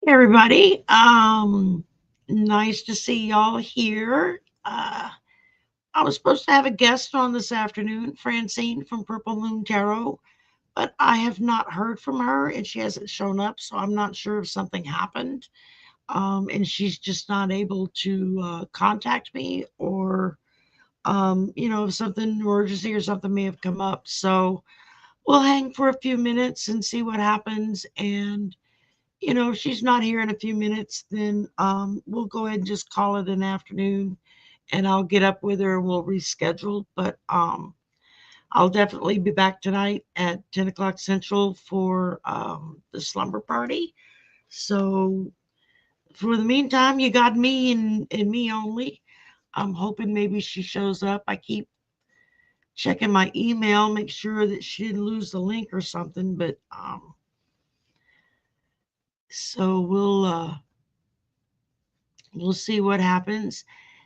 Everybody. Nice to see y'all here. I was supposed to have a guest on this afternoon, Francine from Purple Moon Tarot, but I have not heard from her and she hasn't shown up, so I'm not sure if something happened. And she's just not able to contact me, or if something emergency or something may have come up. So we'll hang for a few minutes and see what happens. And if she's not here in a few minutes, then we'll go ahead and just call it an afternoon, and I'll get up with her and we'll reschedule. But I'll definitely be back tonight at 10 o'clock Central for the slumber party. So for the meantime, you got me and me only. I'm hoping maybe she shows up. I keep checking my email, make sure that she didn't lose the link or something, but so we'll see what happens.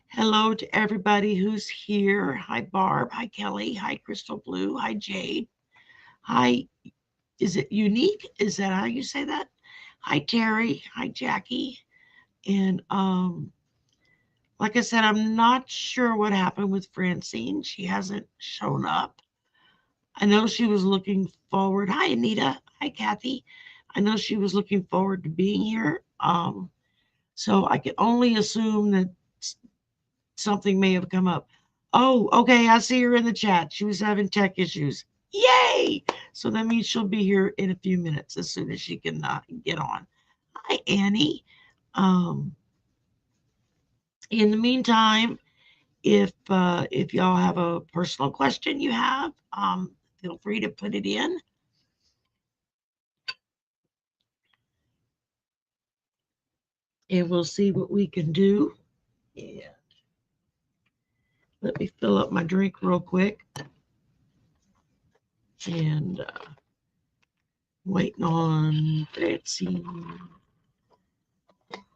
Hello to everybody who's here. Hi, Barb. Hi, Kelly. Hi, Crystal Blue. Hi, Jade. Hi, is it Unique? Is that how you say that? Hi, Terry. Hi, Jackie. And like I said, I'm not sure what happened with Francine. She hasn't shown up. I know she was looking forward. Hi, Anita. Hi, Kathy. I know she was looking forward to being here. So I can only assume that something may have come up. Oh, okay. I see her in the chat. She was having tech issues. Yay! So that means she'll be here in a few minutes as soon as she can get on. Hi, Annie. In the meantime, if y'all have a personal question you have, feel free to put it in. And we'll see what we can do. And let me fill up my drink real quick. And waiting on Francine.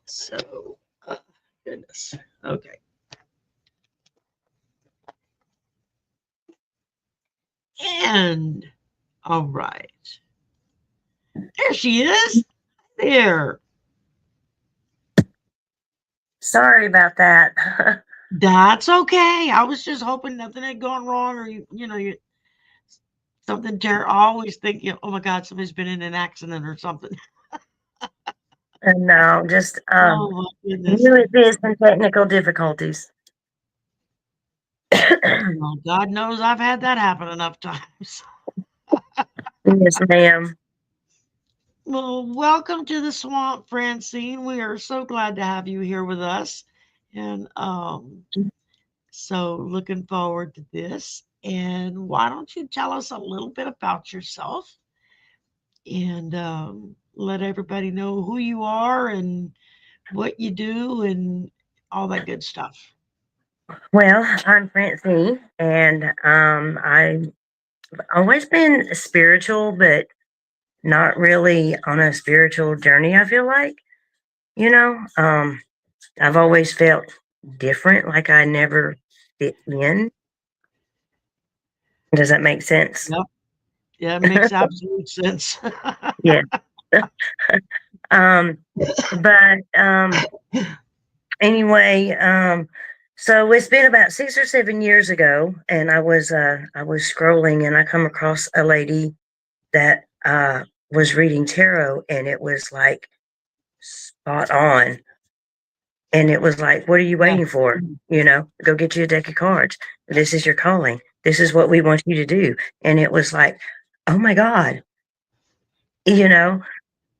So, goodness. Okay. And all right. There she is. There. Sorry about that. That's okay. I was just hoping nothing had gone wrong, or something terrible. I always think, oh my God, somebody's been in an accident or something. No, just Oh my goodness. really some technical difficulties. Well, God knows I've had that happen enough times. Yes, ma'am. Well, welcome to the swamp, Francine. We are so glad to have you here with us. And so looking forward to this. And why don't you tell us a little bit about yourself and let everybody know who you are and what you do and all that good stuff. Well, I'm Francine, and I've always been spiritual, but not really on a spiritual journey, I feel like. I've always felt different, like I never fit in. Does that make sense? Yep. Yeah, it makes absolute sense. Yeah. But anyway, so it's been about 6 or 7 years ago, and I was scrolling, and I come across a lady that was reading tarot, and it was like spot on. And it was like, what are you waiting for? Go get you a deck of cards. This is your calling. This is what we want you to do. And it was like, oh my God.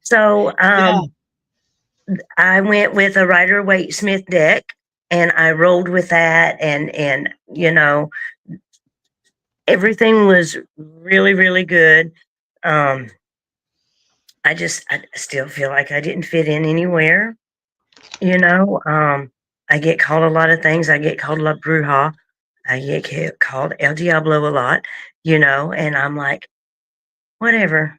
So I went with a Rider-Waite-Smith deck, and I rolled with that, and everything was really, really good. I still feel like I didn't fit in anywhere. I get called a lot of things. I get called La Bruja. I get called El Diablo a lot, and I'm like, whatever.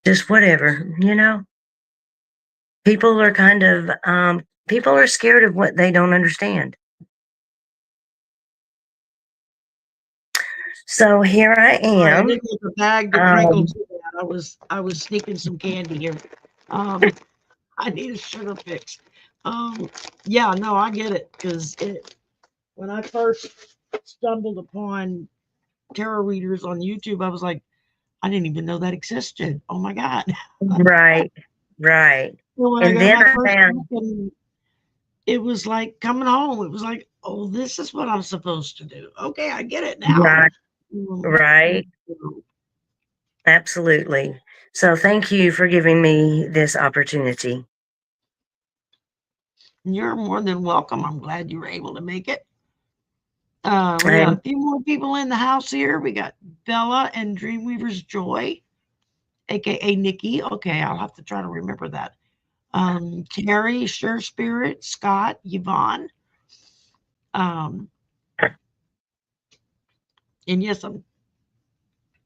Just whatever, People are people are scared of what they don't understand. So here I am. It's a bag to crinkle to I was sneaking some candy here. Um, I need a sugar fix. Yeah, no, I get it because when I first stumbled upon tarot readers on YouTube, I was like, I didn't even know that existed. Oh my god! Right, right. So when I And got then my I first found, book, and it was like coming home. It was like, oh, this is what I'm supposed to do. Okay, I get it now. right, Um, right, absolutely. So thank you for giving me this opportunity. You're more than welcome. I'm glad you were able to make it. We got a And few more people in the house here. We got Bella and Dreamweaver's Joy, aka Nikki. Okay, I'll have to try to remember that. Terry, Sure Spirit, Scott, Yvonne. Um, and yes, I'm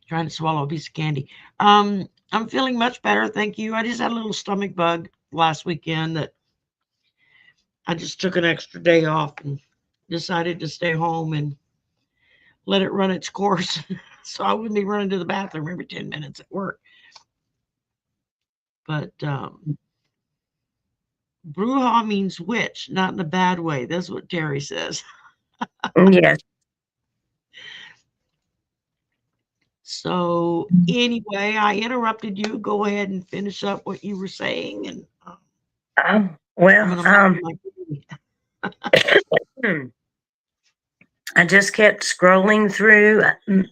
trying to swallow a piece of candy. I'm feeling much better, thank you. I just had a little stomach bug last weekend that I just took an extra day off and decided to stay home and let it run its course. So I wouldn't be running to the bathroom every 10 minutes at work. But Bruja means witch, not in a bad way. That's what Terry says. yes, So anyway, I interrupted you. Go ahead and finish up what you were saying, and oh, I'm well, gonna mind my hmm, I just kept scrolling through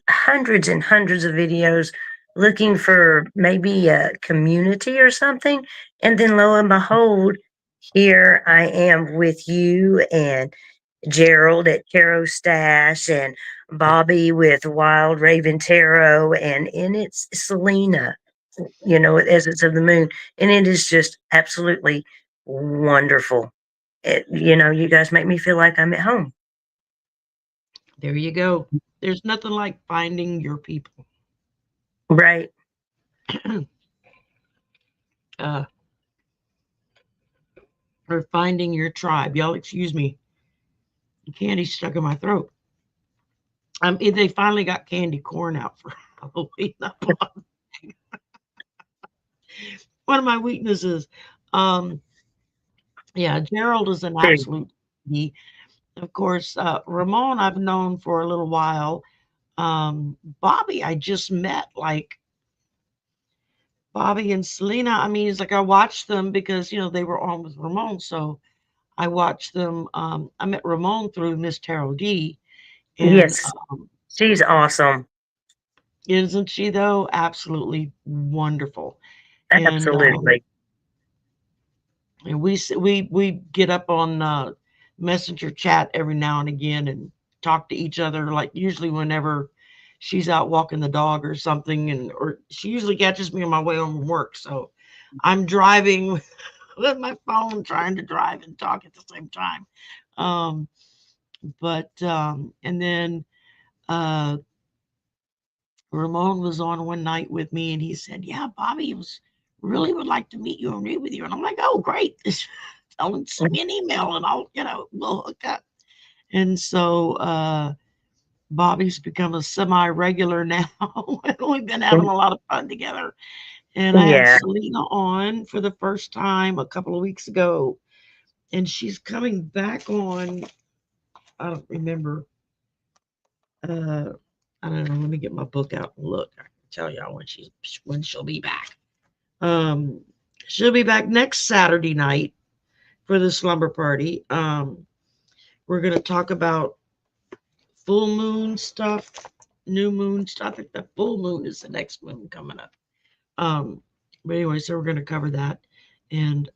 hundreds and hundreds of videos looking for maybe a community or something. And then lo and behold, here I am with you and Gerald at Tarot Stash and Bobby with Wild Raven Tarot and it's Selena, with Essence of the Moon. And it is just absolutely wonderful. You guys make me feel like I'm at home. There you go. There's nothing like finding your people, Right. uh, or finding your tribe. Y'all, excuse me. The candy's stuck in my throat. They finally got candy corn out for Halloween. One of my weaknesses. Um, yeah, Gerald is an absolute. He, of course, Ramon I've known for a little while. Bobby I just met, like Bobby and Selena. I mean, it's like I watched them because they were on with Ramon, so I watched them. I met Ramon through Miss Tarot D, and Yes. She's awesome. isn't she though? Absolutely wonderful. And Absolutely. we get up on messenger chat every now and again and talk to each other, like usually whenever she's out walking the dog or something, and or she usually catches me on my way home from work, so I'm driving with my phone trying to drive and talk at the same time. Um but and then uh Ramon was on one night with me, and he said, "Yeah, Bobby was really would like to meet you and read with you." And I'm like, "Oh, great! Tell him to send me an email, and we'll hook up." And so Bobby's become a semi-regular now. We've been having a lot of fun together. And I had Yeah. Selena on for the first time a couple of weeks ago, and she's coming back on. I don't remember. Uh, I don't know. Let me get my book out and look. I can tell y'all when she'll be back. Um, she'll be back next Saturday night for the slumber party. We're gonna talk about full moon stuff, new moon stuff. I think the full moon is the next moon coming up. Um, but anyway, so we're gonna cover that, and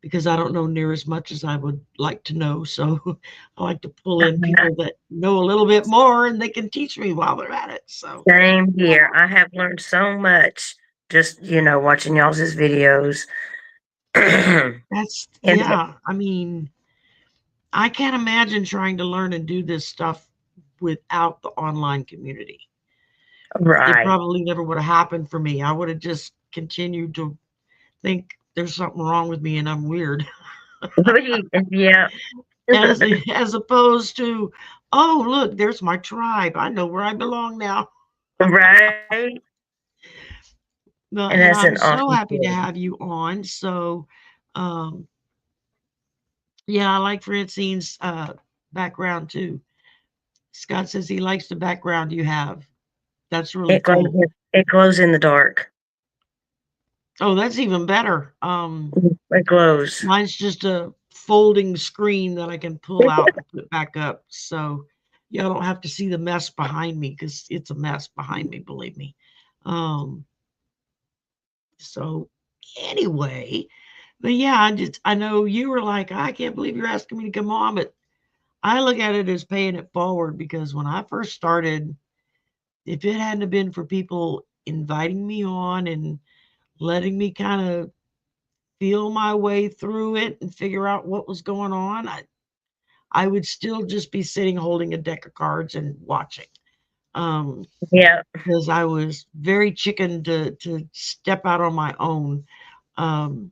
because I don't know near as much as I would like to know, so I like to pull in people that know a little bit more, and they can teach me while they're at it. So Same here. I have learned so much just, watching y'all's videos. and that's, yeah. I mean, I can't imagine trying to learn and do this stuff without the online community. It right. probably never would have happened for me. I would have just continued to think there's something wrong with me and I'm weird, Yeah. as opposed to, oh look, there's my tribe. I know where I belong now. right. Well, And and that's I'm an so awesome happy to feeling. have you on. So, um, yeah, I like Francine's background too. Scott says he likes the background you have. That's really It glows. cool. It glows in the dark. Oh, that's even better. It glows. Mine's just a folding screen that I can pull out and put back up. So y'all don't have to see the mess behind me because it's a mess behind me, believe me. Um, so anyway, but yeah, I know you were like, I can't believe you're asking me to come on, but I look at it as paying it forward because when I first started, if it hadn't have been for people inviting me on and letting me kind of feel my way through it and figure out what was going on, I would still just be sitting holding a deck of cards and watching. Um, Yeah. because I was very chicken to step out on my own. Um,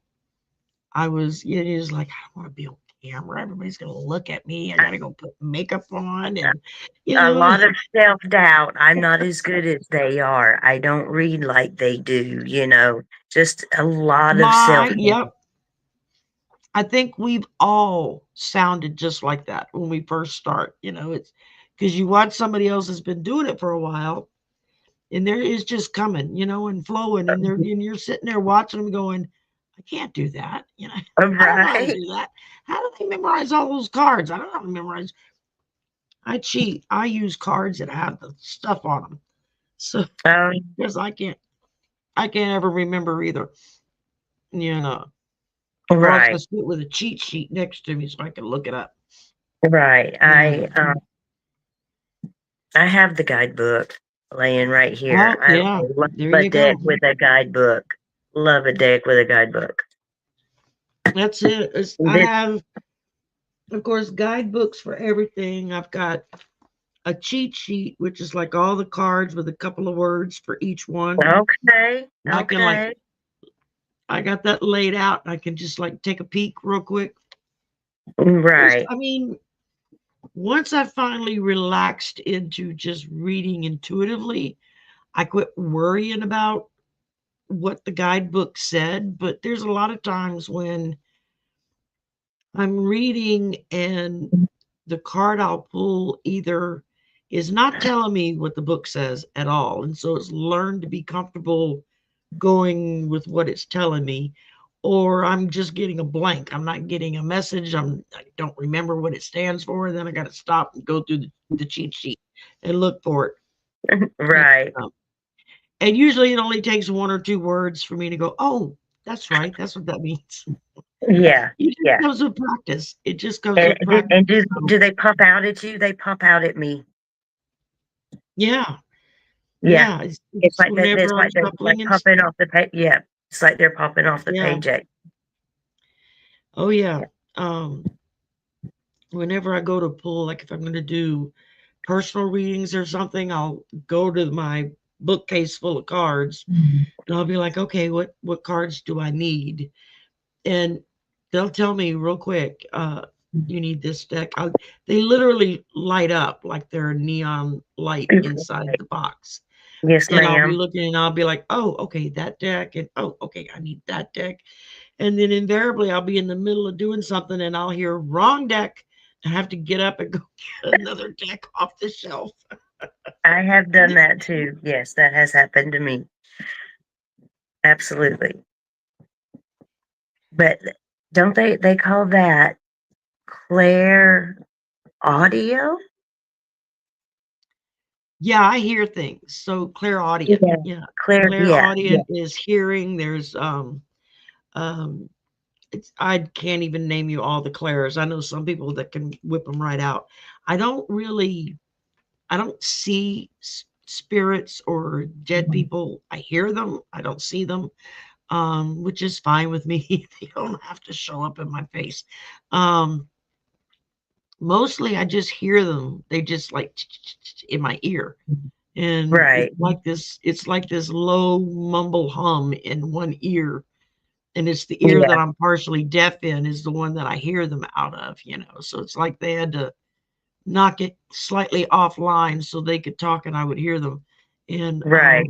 I was, it is like, I don't want to be on camera. Everybody's going to look at me. I got to go put makeup on and, you A know, lot of self-doubt. I'm not as good as they are. I don't read like they do, just a lot of self-doubt. yep. I think we've all sounded just like that when we first start. It's because you watch somebody else has been doing it for a while and there is just coming, and flowing, and you're sitting there watching them going, I can't do that. I don't know how to Right. do that. How do they memorize all those cards? I don't know how to memorize. I cheat. I use cards that have the stuff on them. So Um, because I can't ever remember either. You know, or else I right. sit with a cheat sheet next to me so I can look it up. Right. Yeah. I have the guidebook laying right here. Oh I yeah. love There a you deck go. with a guidebook. Love a deck with a guidebook. That's it. I This, have, of course, guidebooks for everything. I've got a cheat sheet, which is like all the cards with a couple of words for each one. okay. And I can Okay. I got that laid out. I can just like take a peek real quick. Right. I mean, once I finally relaxed into just reading intuitively, I quit worrying about what the guidebook said. But there's a lot of times when I'm reading and the card I'll pull either is not telling me what the book says at all. And so it's learned to be comfortable going with what it's telling me, or I'm just getting a blank. I'm not getting a message. I don't remember what it stands for. And then I got to stop and go through the cheat sheet and look for it. And, Right. um, and usually it only takes one or two words for me to go, oh, that's right. That's what that means. Yeah. It just Yeah. comes with practice. It just comes with practice. And So, do they pop out at you? They pop out at me. yeah. Yeah. Yeah. It's, It's it's like that. It's whenever I'm like they're like shuffling and popping off the page. Yeah. It's like they're popping off the yeah. page. Oh, yeah. Um, Whenever I go to pull, like if I'm going to do personal readings or something, I'll go to my bookcase full of cards and I'll be like, okay, what cards do I need? And they'll tell me real quick, you need this deck. They literally light up like they're a neon light inside the box. Yes, And I'll be ma'am. looking and I'll be like, oh, okay, that deck. And oh, okay, I need that deck. And then invariably I'll be in the middle of doing something and I'll hear wrong deck and have to get up and go get another deck off the shelf. I have done that too. Yes, that has happened to me. Absolutely. But don't they call that Claire audio? Yeah, I hear things. So clairaudient. Yeah. Yeah. Claire, yeah, yeah. Clairaudient is hearing. There's um I can't even name you all the clairs. I know some people that can whip them right out. I don't really I don't see spirits or dead people. I hear them. I don't see them, which is fine with me. They don't have to show up in my face. Um, Mostly, I just hear them. They just like in my ear, and Right. It's like this low mumble hum in one ear, and it's the ear that Yeah. I'm partially deaf in is the one that I hear them out of. So it's like they had to knock it slightly offline so they could talk and I would hear them. And Right.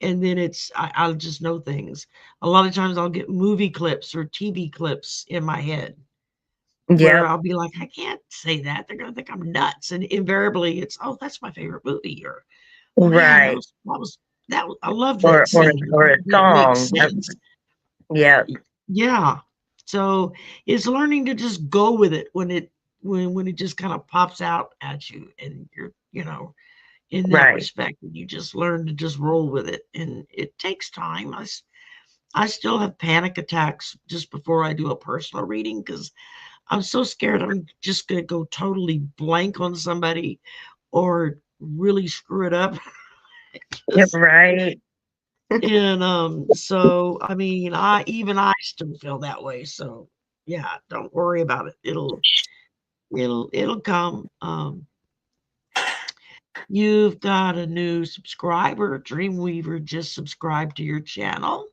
and then I'll just know things. A lot of times I'll get movie clips or TV clips in my head where Yep. I'll be like, I can't say that. They're gonna think I'm nuts. And invariably it's, oh, that's my favorite movie, or oh yeah, Right. I loved that Or scene. or a That makes song. sense. Yep. Yeah. So it's learning to just go with it when it just kind of pops out at you, and you're, in that Right. respect, and you just learn to just roll with it. And it takes time. I still have panic attacks just before I do a personal reading because I'm so scared I'm just going to go totally blank on somebody or really screw it up. Yep. Just- Right. and so I still feel that way. So yeah, don't worry about it. It'll come. You've got a new subscriber. Dreamweaver just subscribed to your channel.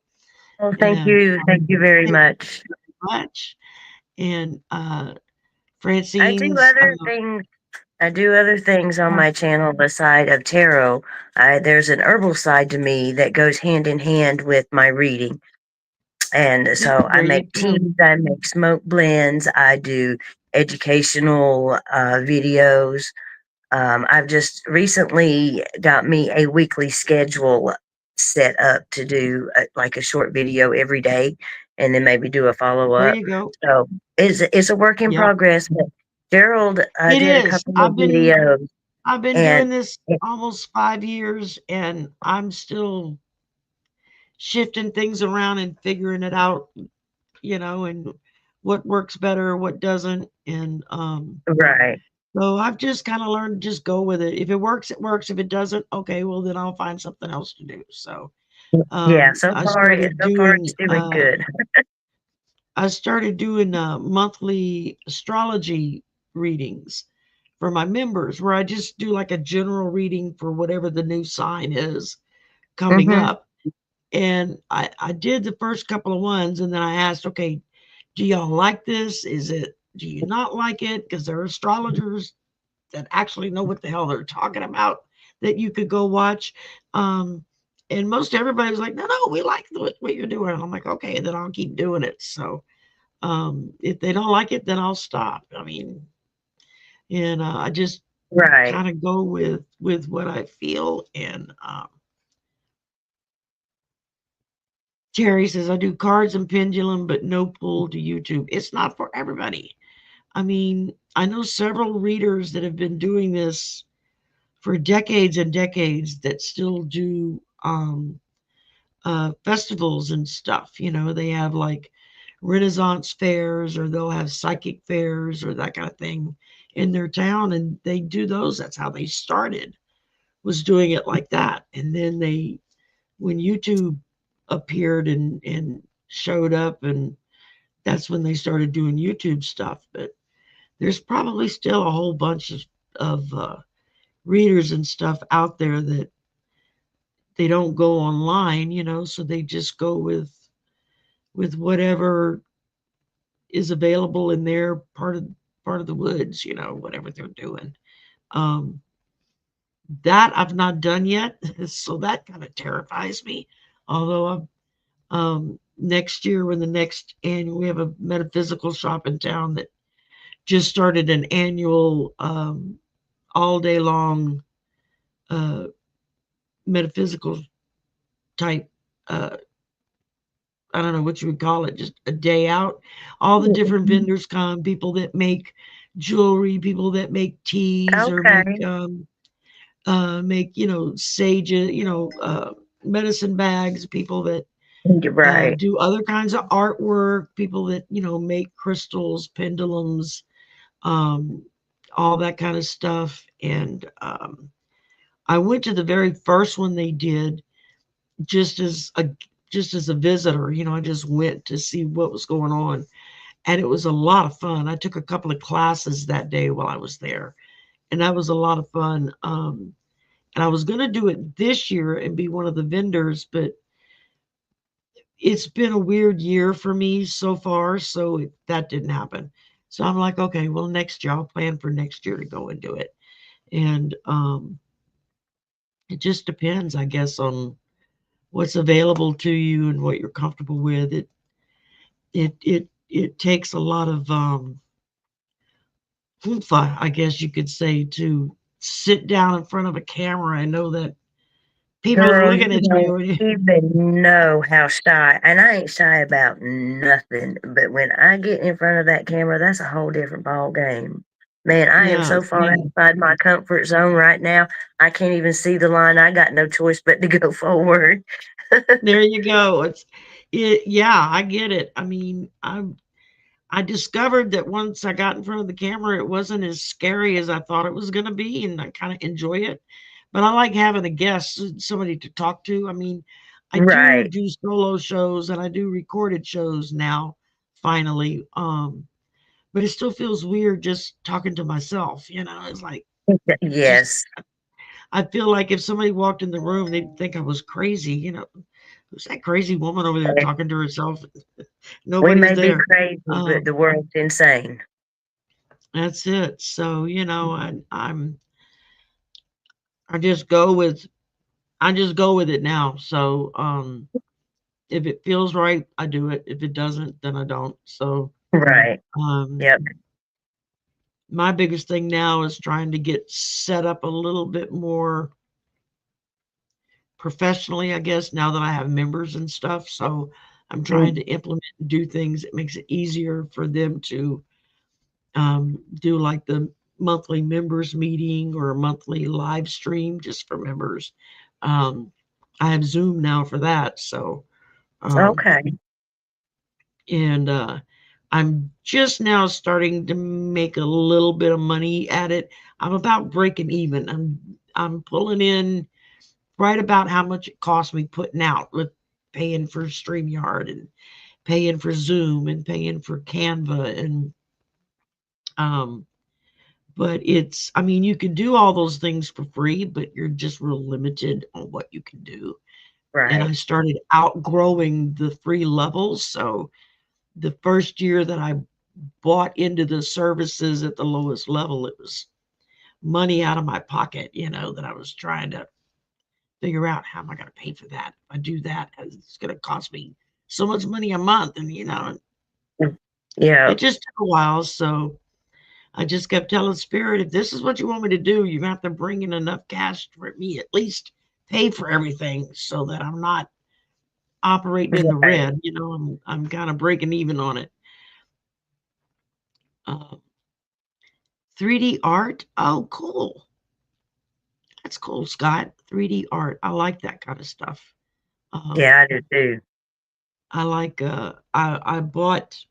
Well, thank And you. Thank you very thank much. you very much. And I do Francine's other things. I do other things on my channel aside of tarot. There's an herbal side to me that goes hand in hand with my reading. And so I there you make go. teas, I make smoke blends, I do educational videos. I've just recently got me a weekly schedule set up to do like a short video every day, and then maybe do a follow There up. you go. So it's a work in Yep. progress. But Gerald It did a is. couple of videos, I've been and doing this almost 5 years, and I'm still shifting things around and figuring it out, and what works better, what doesn't. And right, so I've just kind of learned to just go with it. If it works, it works. If it doesn't, okay, well then I'll find something else to do. So yeah. I started So far doing it's doing good. monthly astrology readings for my members, where I just do like a general reading for whatever the new sign is coming Hmm. up. And I did the first couple of ones, and then I asked, okay, do y'all like this? Do you not like it? Because there are astrologers that actually know what the hell they're talking about that you could go watch. Um, and most everybody was like, no, we like what you're doing. And I'm like, okay, then I'll keep doing it. So if they don't like it, then I'll stop. And I just Right. kind of go with what I feel. And Terry says I do cards and pendulum, but no pull to YouTube. It's not for everybody. I know several readers that have been doing this for decades and decades that still do festivals and stuff. They have like Renaissance fairs, or they'll have psychic fairs or that kind of thing in their town, and they do those. That's how they started, was doing it like that. And then when YouTube appeared and showed up, and that's when they started doing YouTube stuff. But there's probably still a whole bunch of readers and stuff out there that they don't go online, so they just go with whatever is available in their part of the woods, whatever they're doing. Um, that I've not done yet, so that kind of terrifies me. Although next year, when the next annual, we have a metaphysical shop in town that just started an annual all day long uh, metaphysical type, uh, I don't know what you would call it, just a day out. All the different vendors come, people that make jewelry, people that make teas, or make Okay. sage, medicine bags, people that Right. do other kinds of artwork, people that make crystals, pendulums, um, all that kind of stuff. And I went to the very first one they did just as a visitor. I just went to see what was going on, and it was a lot of fun. I took a couple of classes that day while I was there, and that was a lot of fun. And I was going to do it this year and be one of the vendors, but it's been a weird year for me so far, so that didn't happen. So I'm like, okay, well, next year I'll plan for next year to go and do it. And it just depends, I guess, on what's available to you and what you're comfortable with. It takes a lot of humph, I guess you could say, to sit down in front of a camera and know that people are Girl, you looking at don't you. even know how shy, and I ain't shy about nothing. But when I get in front of that camera, that's a whole different ball game. Man, I am Yeah, so far yeah. outside my comfort zone right now. I can't even see the line. I got no choice but to go forward. There you go. Yeah, I get it. I mean, I discovered that once I got in front of the camera, it wasn't as scary as I thought it was going to be, and I kind of enjoy it. But I like having a guest, somebody to talk to. I mean, I Right. do solo shows and I do recorded shows now, finally. But it still feels weird just talking to myself. It's like just Yes. I feel like if somebody walked in the room, they'd think I was crazy. Who's that crazy woman over there talking to herself? We Nobody's may be there. crazy, but the world's insane. That's it. So, I just go with it now. So, if it feels right, I do it. If it doesn't, then I don't. So, Right. um, Yep. my biggest thing now is trying to get set up a little bit more professionally, I guess, now that I have members and stuff. So, I'm trying Mm. to implement and do things that makes it easier for them to do like the monthly members meeting or a monthly live stream just for members. Um, I have Zoom now for that. So, um, Okay. and I'm just now starting to make a little bit of money at it. I'm about breaking even. I'm pulling in right about how much it cost me putting out with paying for StreamYard and paying for Zoom and paying for Canva and um but I mean, you can do all those things for free, but you're just real limited on what you can do. And I Right. started outgrowing the free levels. So the first year that I bought into the services at the lowest level, it was money out of my pocket, that I was trying to figure out how am I going to pay for that. If I do that, it's going to cost me so much money a month. And, Mm. Yeah. it just took a while. So I just kept telling Spirit, if this is what you want me to do, you're gonna have to bring in enough cash for me at least pay for everything so that I'm not operating in the Right. red. I'm kind of breaking even on it. Uh, 3D art. Oh, cool. That's cool, Scott. 3D art. I like that kind of stuff. Um, Yeah, I do too. I like. I bought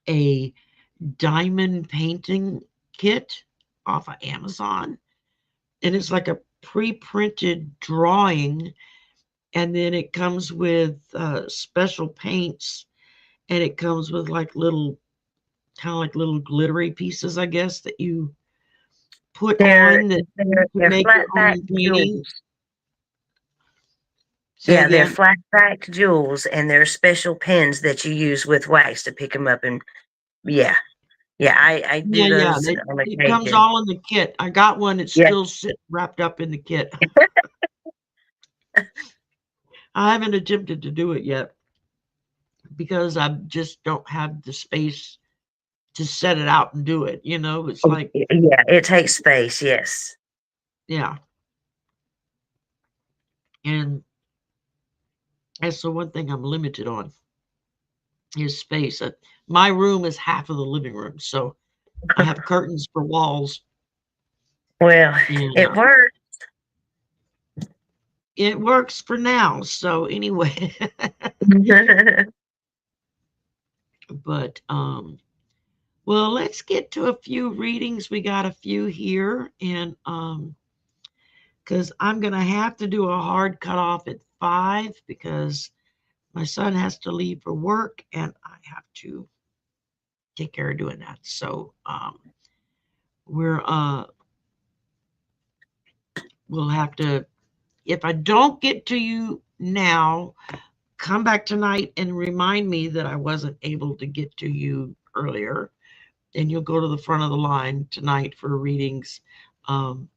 a diamond painting kit off of Amazon, and it's like a pre-printed drawing, and then it comes with special paints, and it comes with like little kind of like little glittery pieces, I guess, that you put They're on that they're to they're make your flat back own jewels. painting. Say Yeah, they're again. flat backed jewels, and they're special pens that you use with wax to pick them up. And yeah, yeah, I do Yeah, those on it comes occasion. all in the kit. I got one that's Yeah. still wrapped up in the kit. I haven't attempted to do it yet because I just don't have the space to set it out and do it. It's like, Yeah, it takes space. Yes. yeah. And that's the one thing I'm limited on is space. My room is half of the living room, so I have curtains for walls, Well, and it works. it works for now. So anyway, but well, let's get to a few readings. We got a few here, and because I'm gonna have to do a hard cutoff at 5 because my son has to leave for work, and I have to take care of doing that. So we're we'll have to, if I don't get to you now, come back tonight and remind me that I wasn't able to get to you earlier. And you'll go to the front of the line tonight for readings um,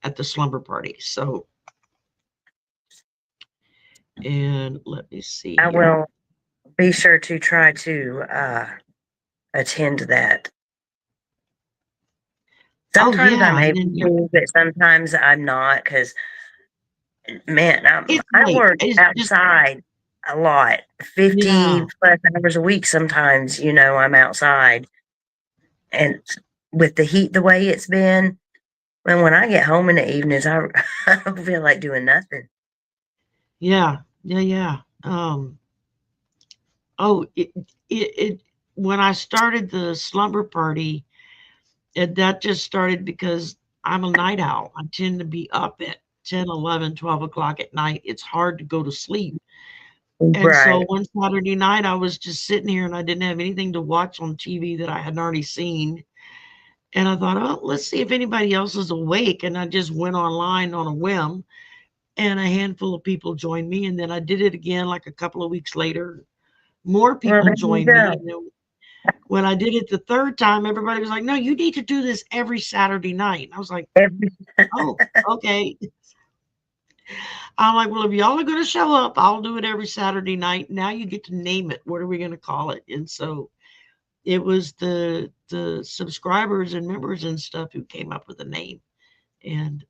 at the slumber party. So And let me see I here. will be sure to try to attend that. Sometimes Yeah, I'm and able then to, but sometimes I'm not because, man, it's I late. work It's just outside a lot, 50 yeah, plus hours a week. Sometimes, I'm outside, and with the heat the way it's been, and when I get home in the evenings, I don't feel like doing nothing. yeah. Oh, it when I started the slumber party, that just started because I'm a night owl. I tend to be up at 10, 11, 12 o'clock at night. It's hard to go to sleep. And so Right. one Saturday night, I was just sitting here and I didn't have anything to watch on TV that I hadn't already seen. And I thought, oh, let's see if anybody else is awake. And I just went online on a whim, and a handful of people joined me. And then I did it again like a couple of weeks later. More Well, people there you joined me. go. And then when I did it the third time, everybody was like, no, you need to do this every Saturday night. And I was like, Every, oh, okay. I'm like, well, if y'all are going to show up, I'll do it every Saturday night. Now you get to name it. What are we going to call it? And so it was the subscribers and members and stuff who came up with the name. And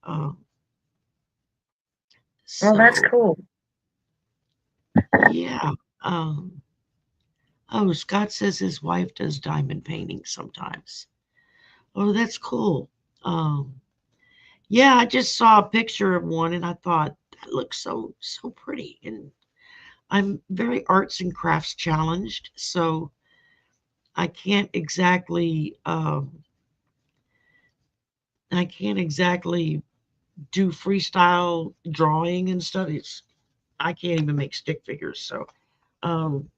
well, that's so cool. yeah. Um, oh, Scott says his wife does diamond painting sometimes. Oh, that's cool. Um, yeah, I just saw a picture of one and I thought that looks so pretty. And I'm very arts and crafts challenged, so I can't exactly do freestyle drawing and stuff. I can't even make stick figures. So um,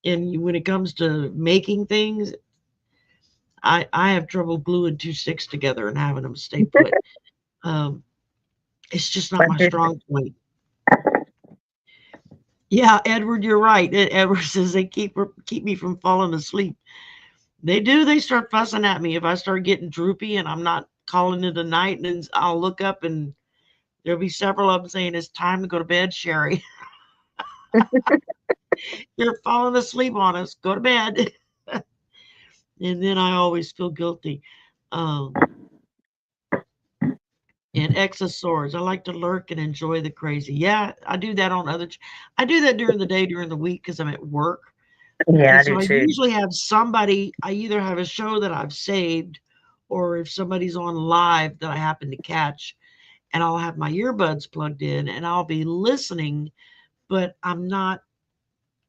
and when it comes to making things, I have trouble gluing two sticks together and having them stay put. Um, it's just not But my this- strong point. Yeah, Edward, you're right. Edward says they keep me from falling asleep. They do. They start fussing at me if I start getting droopy and I'm not calling it a night. And then I'll look up and there'll be several of them saying it's time to go to bed, Sherry. You're falling asleep on us. Go to bed. And then I always feel guilty. Um, and exosaurs. I like to lurk and enjoy the crazy. Yeah, I do that on other. I do that during the day, during the week, because I'm at work. yeah, And I so do I too. usually have somebody. I either have a show that I've saved, or if somebody's on live that I happen to catch, and I'll have my earbuds plugged in, and I'll be listening, but I'm not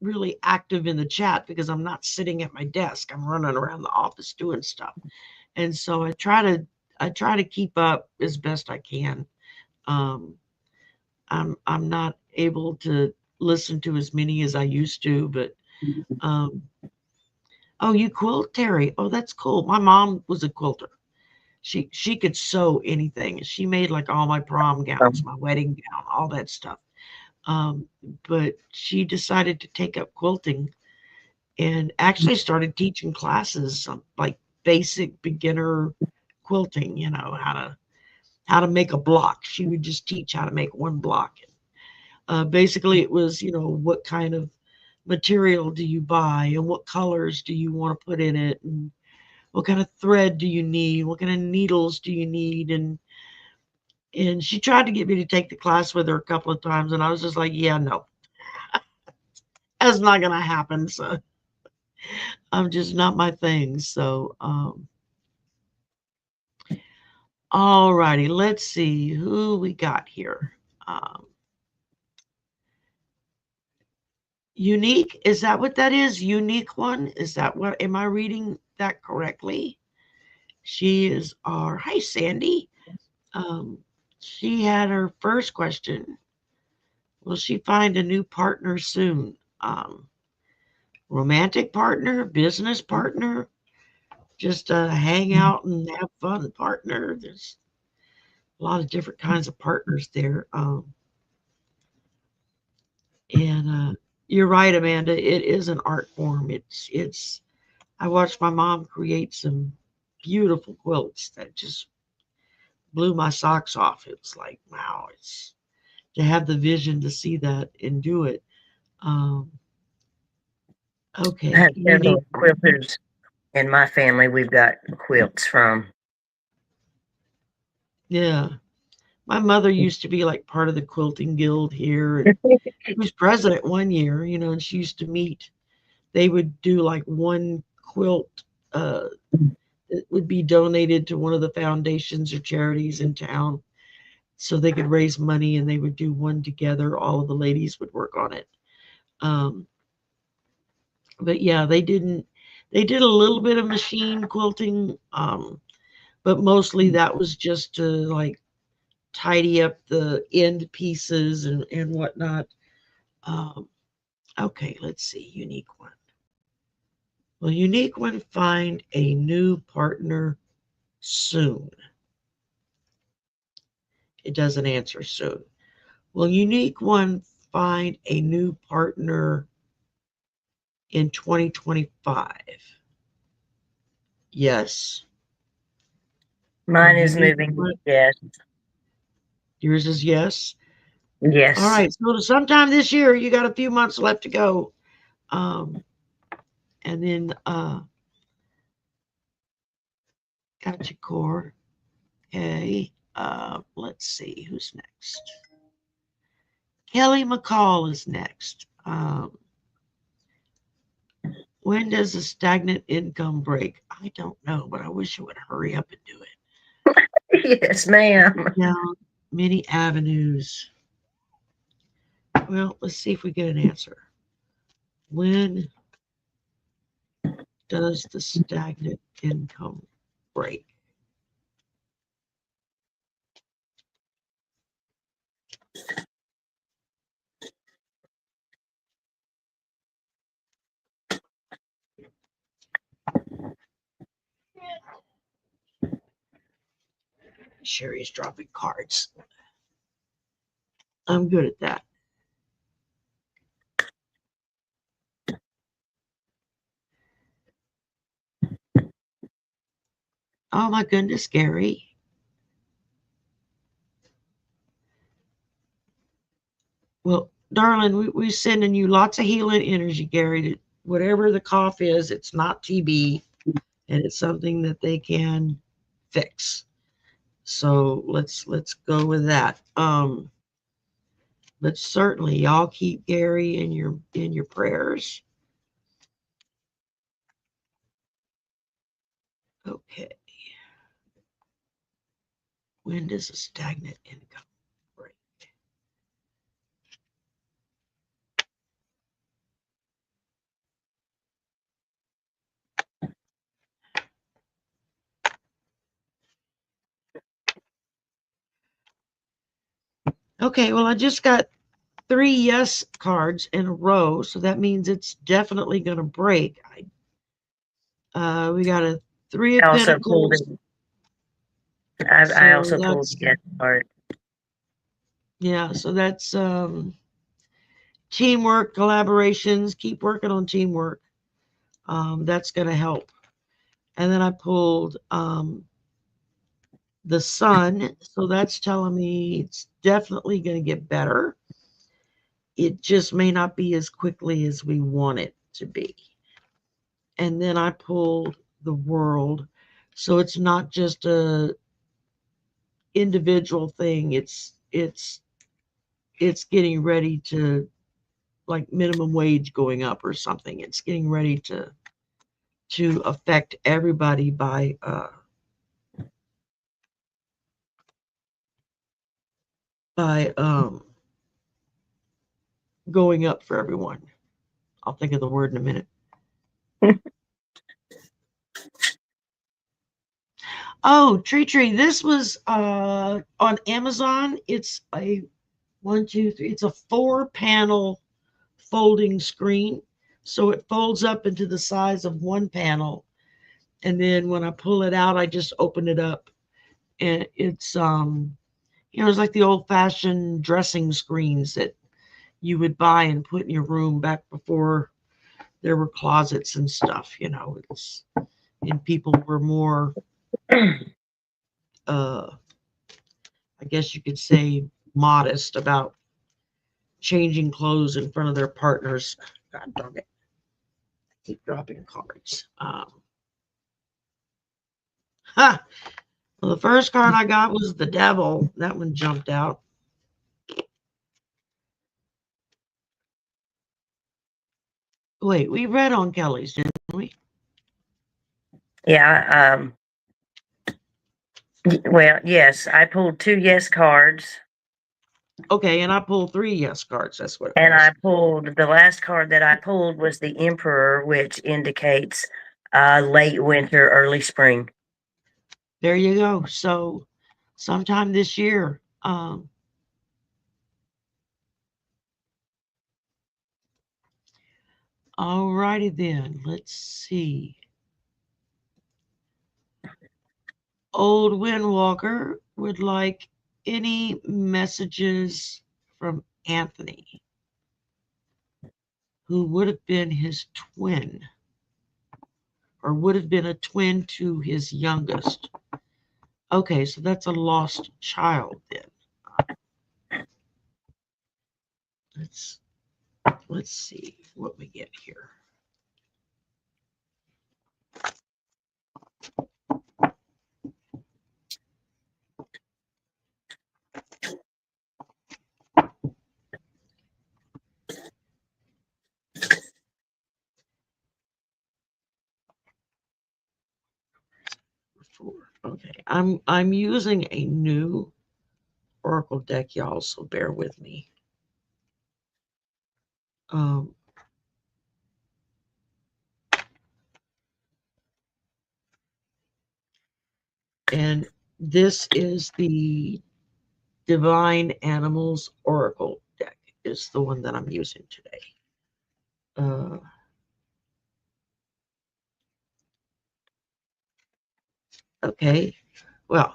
really active in the chat because I'm not sitting at my desk. I'm running around the office doing stuff. And so I try to keep up as best I can. Um, I'm not able to listen to as many as I used to, but um, oh, you quilt, Terry? Oh, that's cool. My mom was a quilter. She could sew anything. She made like all my prom gowns, my wedding gown, all that stuff. Um, but she decided to take up quilting and actually started teaching classes, like basic beginner quilting. How to make a block. She would just teach how to make one block. Basically, it was, what kind of material do you buy and what colors do you want to put in it and what kind of thread do you need? What kind of needles do you need? And she tried to get me to take the class with her a couple of times, and I was just like, yeah, no, that's not gonna happen. So I'm just not my thing. So all righty, let's see who we got here. Um, Unique, is that what that is? Unique one? Is that what, am I reading that correctly? She is our, hi, Sandy. Um, she had her first question. Will she find a new partner soon? Romantic partner, business partner, just a hang out and have fun partner. There's a lot of different kinds of partners there. And you're right, Amanda. It is an art form. It's. I watched my mom create some beautiful quilts that just blew my socks off. It was like, wow, to have the vision to see that and do it. Um, I okay, have unique. several quilters in my family. We've got quilts from. Yeah. My mother used to be like part of the quilting guild here, and she was president one year, and she used to meet. They would do like one quilt uh, that would be donated to one of the foundations or charities in town so they could raise money, and they would do one together. All of the ladies would work on it. Um, but yeah, they did a little bit of machine quilting, but mostly that was just to like tidy up the end pieces and whatnot. Um, okay, let's see. Unique one. Will unique one find a new partner soon? It doesn't answer soon. Will unique one find a new partner in 2025? Yes. Will Mine is unique moving. one? Yes. Yours is yes. All Yes. right. So sometime this year, you got a few months left to go. Um, and then gotcha core. Okay. Let's see who's next. Kelly McCall is next. When does a stagnant income break? I don't know, but I wish it would hurry up and do it. Yes, ma'am. Down many avenues. Well, let's see if we get an answer. When does the stagnant income break? Sherry's dropping cards. I'm good at that. Oh my goodness, Gary. Well, darling, we're sending you lots of healing energy, Gary. Whatever the cough is, it's not TB, and it's something that they can fix. So let's go with that. But certainly, y'all keep Gary in your prayers. Okay. When does a stagnant income break? Okay, well, I just got 3 yes cards in a row, so that means it's definitely going to break. We got a 3 I of also pulled Pentacles. it. I So also pulled the that's yes card. yeah. So that's teamwork, collaborations. Keep working on teamwork. That's going to help. And then I pulled the sun, so that's telling me it's definitely going to get better. It just may not be as quickly as we want it to be. And then I pulled the world, so it's not just a individual thing. It's getting ready to, like, minimum wage going up or something. It's getting ready to affect everybody by going up for everyone. I'll think of the word in a minute. Oh, Tree, this was on Amazon. It's a 1, 2, 3. It's a 4-panel folding screen. So it folds up into the size of one panel. And then when I pull it out, I just open it up. And it's it's like the old fashioned dressing screens that you would buy and put in your room back before there were closets and stuff. And people were more I guess you could say modest about changing clothes in front of their partners. God dog it. I keep dropping cards. Well, the first card I got was the devil. That one jumped out. Wait, we read on Kelly's, didn't we? Yeah. Well, yes, I pulled 2 yes cards. Okay, and I pulled 3 yes cards. That's what it And was. I pulled, the last card that I pulled was the Emperor, which indicates late winter, early spring. There you go. So sometime this year. Alrighty then. Let's see. Old Windwalker would like any messages from Anthony, who would have been his twin, or would have been a twin to his youngest. Okay, so that's a lost child then. Let's see what we get here. Okay, I'm using a new Oracle deck, y'all, so bear with me. And this is the Divine Animals Oracle deck, is the one that I'm using today. Okay, well,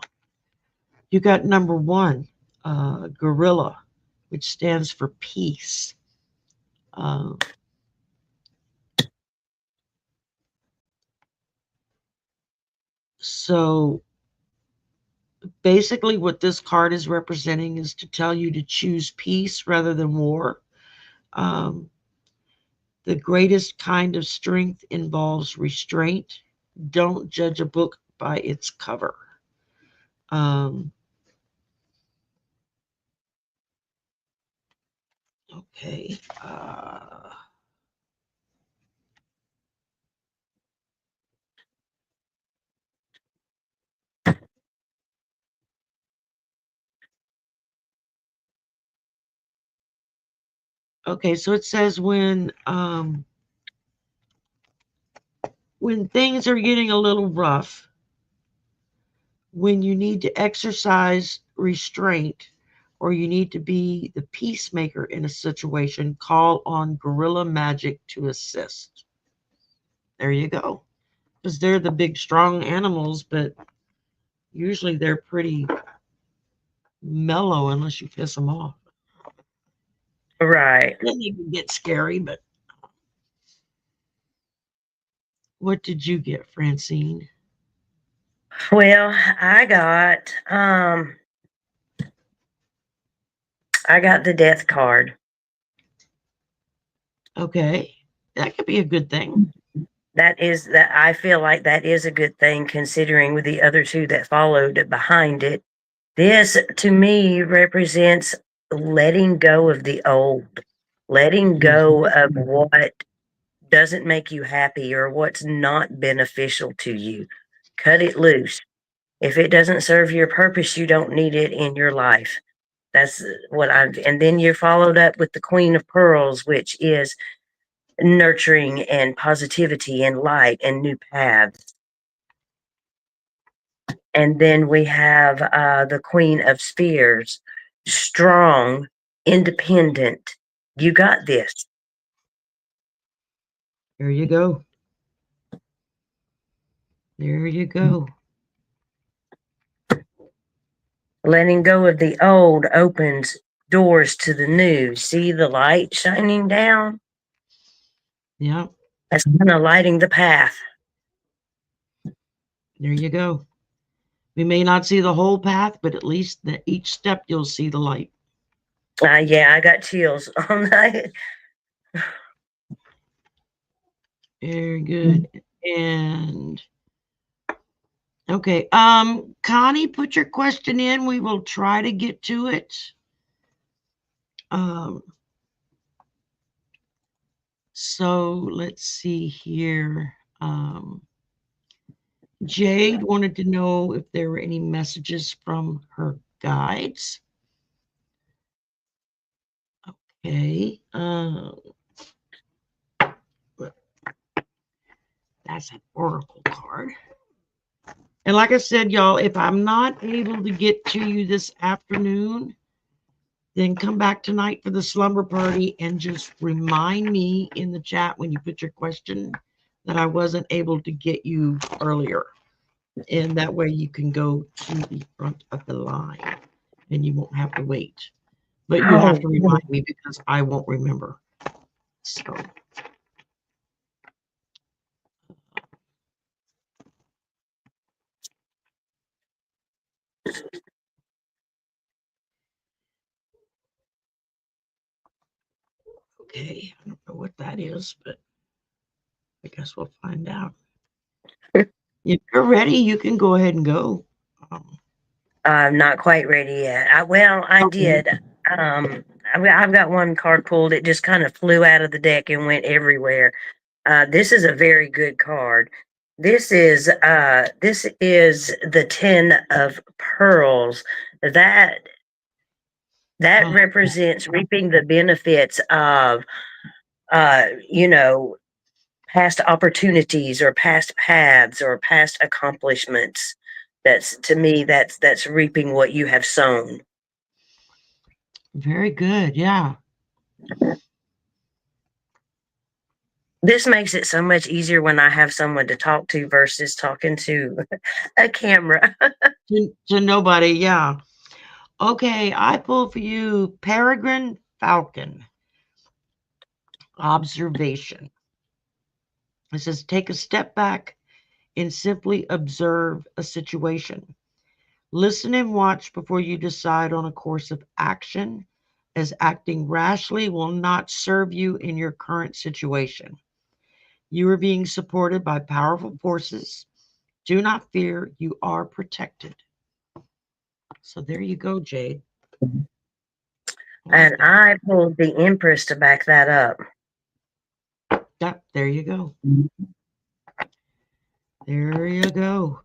you got number 1, Gorilla, which stands for peace. So basically what this card is representing is to tell you to choose peace rather than war. The greatest kind of strength involves restraint. Don't judge a book by its cover. Okay. Okay, so it says when things are getting a little rough, when you need to exercise restraint, or you need to be the peacemaker in a situation, call on guerrilla magic to assist. There you go. Because they're the big, strong animals, but usually they're pretty mellow unless you piss them off. Right. Then they can get scary, but what did you get, Francine? Well, I got the death card. Okay, that could be a good thing. That I feel like that is a good thing, considering with the other 2 that followed behind it. This to me represents letting go of the old, letting go of what doesn't make you happy or what's not beneficial to you. Cut it loose. If it doesn't serve your purpose, you don't need it in your life. That's what and then you're followed up with the Queen of Pearls, which is nurturing and positivity and light and new paths. And then we have the Queen of Spears, strong, independent. You got this. There you go. There you go. Letting go of the old opens doors to the new. See the light shining down? Yeah. That's kind of lighting the path. There you go. We may not see the whole path, but at least each step you'll see the light. Yeah, I got chills on that. Very good. And okay, Connie, put your question in. We will try to get to it. So let's see here. Jade wanted to know if there were any messages from her guides. Okay. That's an oracle card. And like I said, y'all, if I'm not able to get to you this afternoon, then come back tonight for the slumber party and just remind me in the chat when you put your question that I wasn't able to get you earlier. And that way you can go to the front of the line and you won't have to wait. But you have to remind me because I won't remember. So. Okay, I don't know what that is, but I guess we'll find out. If you're ready, you can go ahead and go. I'm not quite ready yet. I did. I've got one card pulled. It just kind of flew out of the deck and went everywhere. This is a very good card. This is the 10 of Pearls. That represents reaping the benefits of past opportunities or past paths or past accomplishments. That's, to me, that's reaping what you have sown. Very good. Yeah. This makes it so much easier when I have someone to talk to versus talking to a camera. to nobody. Yeah. Okay. I pull for you Peregrine Falcon. Observation. It says take a step back and simply observe a situation. Listen and watch before you decide on a course of action, as acting rashly will not serve you in your current situation. You are being supported by powerful forces. Do not fear, you are protected. So there you go, Jade. And I pulled the Empress to back that up. Yep, there you go. There you go.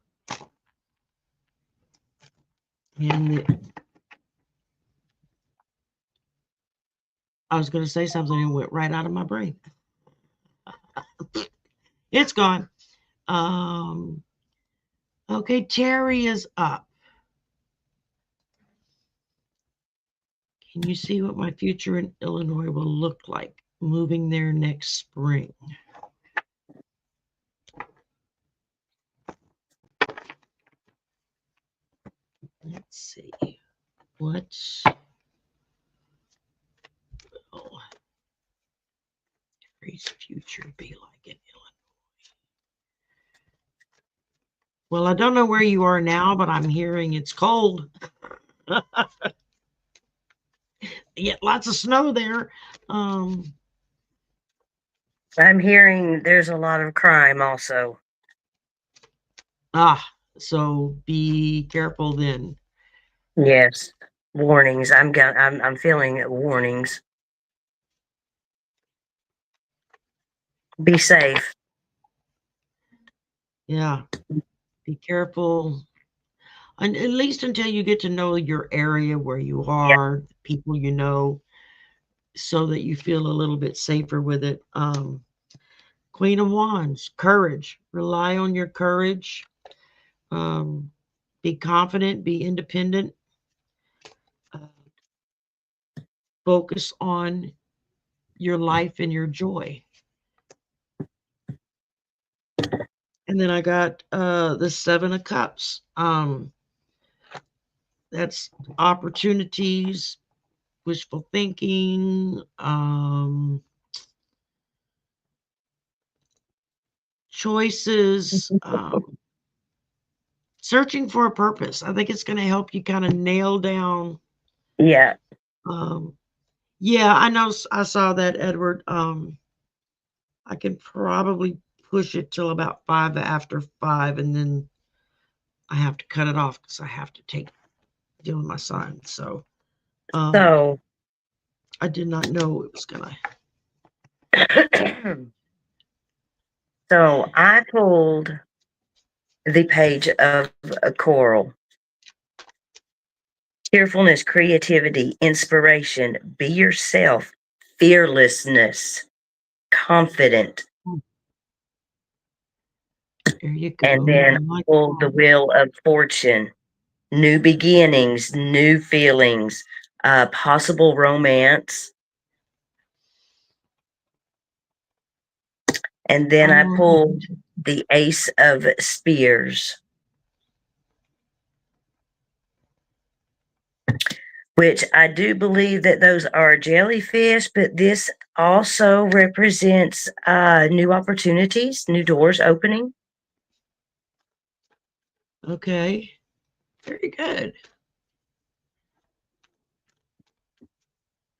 And I was going to say something and it went right out of my brain. It's gone. Okay, Terry is up. Can you see what my future in Illinois will look like moving there next spring? Let's see. What will Terry's future be like in Illinois? Well, I don't know where you are now, but I'm hearing it's cold. Yeah, lots of snow there. I'm hearing there's a lot of crime also. So be careful then. Yes, warnings. I'm feeling warnings. Be safe. Yeah, be careful. And at least until you get to know your area where you are, the people you know, so that you feel a little bit safer with it. Queen of Wands, courage. Rely on your courage. Be confident, be independent. Focus on your life and your joy. And then I got the 7 of Cups. That's opportunities, wishful thinking, choices, searching for a purpose. I think it's going to help you kind of nail down Yeah, I know. I saw that, Edward. I can probably push it till about 5 after 5, and then I have to cut it off because I have to deal with my son. So, So, I did not know it was gonna. so I pulled the page of a coral. Cheerfulness, creativity, inspiration, be yourself, fearlessness, confident. There you go. And then I like pulled the that. wheel of fortune, new beginnings, new feelings, possible romance. And then All I right. pulled the ace of spears, which I do believe that those are jellyfish, but this also represents new opportunities, new doors opening. Okay. Very good.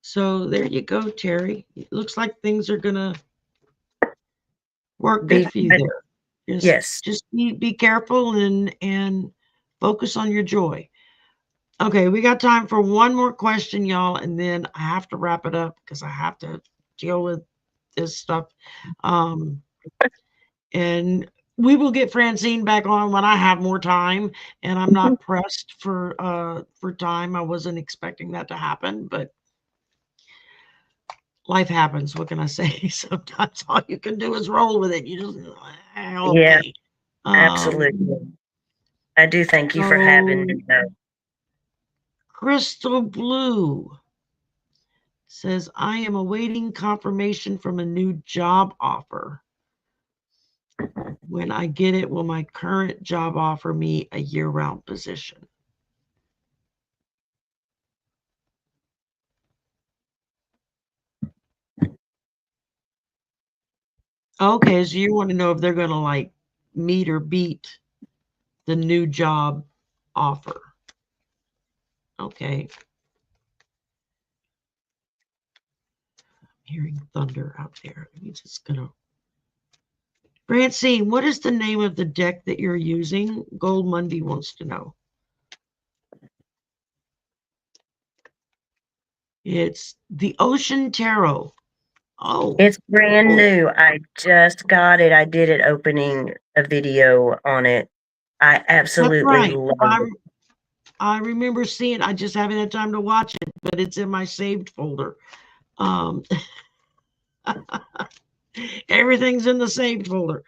So there you go, Terry. It looks like things are gonna work good Be for you there. Just yes. just be careful and focus on your joy. Okay, we got time for one more question, y'all, and then I have to wrap it up because I have to deal with this stuff. Um, and we will get Francine back on when I have more time and I'm not pressed for time. I wasn't expecting that to happen, but life happens. What can I say? Sometimes all you can do is roll with it. You just Yeah, okay. absolutely. I do thank you for having So me, though. Crystal Blue says, I am awaiting confirmation from a new job offer. When I get it, will my current job offer me a year-round position? Okay, so you want to know if they're going to like meet or beat the new job offer. Okay. I'm hearing thunder out there. It means it's going to. Francine, what is the name of the deck that you're using? Gold Monday wants to know. It's the Ocean Tarot. Oh, It's brand cool. new. I just got it. I did it opening a video on it. I That's absolutely right. love it. I remember seeing. I just haven't had time to watch it, but it's in my saved folder. Um, everything's in the saved folder.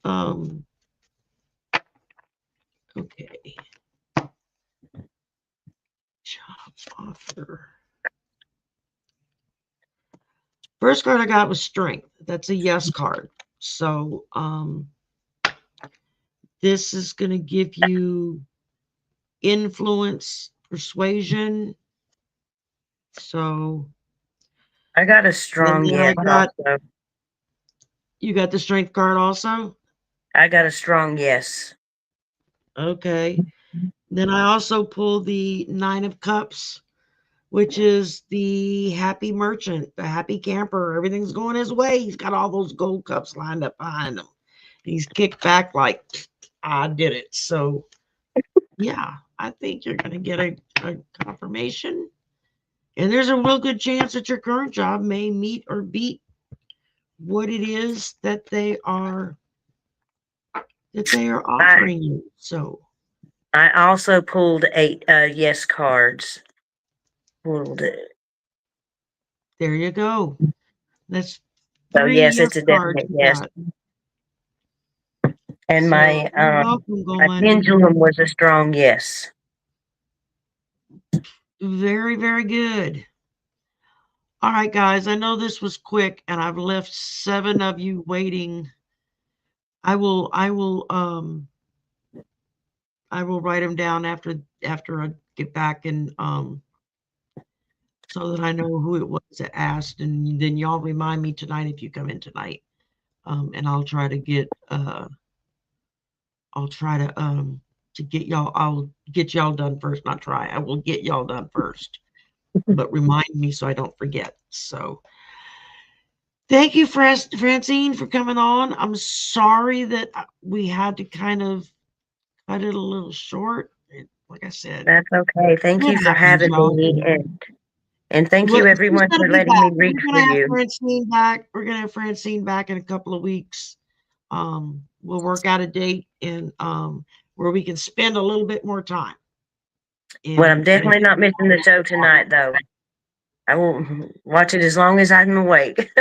Um, okay. Job offer. First card I got was strength. That's a yes card. So this is going to give you influence, persuasion. So, I got a and strong then I yes got, also. you got the strength card also? I got a strong yes. Okay. Then I also pulled the Nine of Cups, which is the happy merchant, the happy camper. Everything's going his way. He's got all those gold cups lined up behind him. He's kicked back like, I did it. So, yeah, I think you're going to get a confirmation. And there's a real good chance that your current job may meet or beat what it is that they are I offering you. So I also pulled 8 yes cards. Pulled it. there you go. That's So 3 yes, yes it's a cards definite you yes. got. And So you're welcome, my Goldmundy. pendulum was a strong yes. Very, very good. All right, guys. I know this was quick, and I've left 7 of you waiting. I will write them down after I get back and so that I know who it was that asked, and then y'all remind me tonight if you come in tonight. And I'll try to get y'all. I'll get y'all done first. Not try. I will get y'all done first. but remind me so I don't forget. So thank you, Francine, for coming on. I'm sorry that we had to kind of cut it a little short. Like I said, That's okay. Thank it you for happens, having y'all. me, and thank you She's everyone going to for be letting back. me read We're going for to have you. Francine back. We're going to have Francine back in a couple of weeks. We'll work out a date and where we can spend a little bit more time. Well, I'm definitely not missing the show tonight, though. I will watch it as long as I'm awake.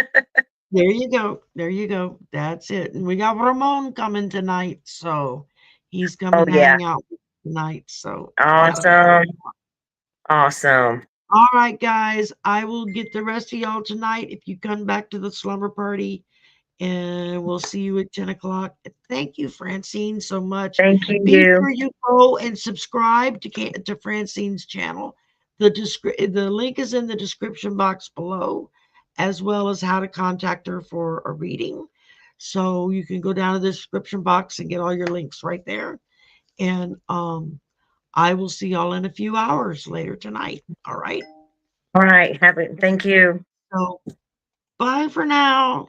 There you go. There you go. That's it. And we got Ramon coming tonight, so he's Oh coming to yeah, hang out tonight. So awesome, awesome. all right, guys. I will get the rest of y'all tonight if you come back to the slumber party, and we'll see you at 10 o'clock. Thank you, Francine, so much. Thank Be you. sure you go and subscribe to Francine's channel. The link is in the description box below, as well as how to contact her for a reading. So you can go down to the description box and get all your links right there. And I will see y'all in a few hours later tonight. All right. All right, have it. Thank you. So bye for now.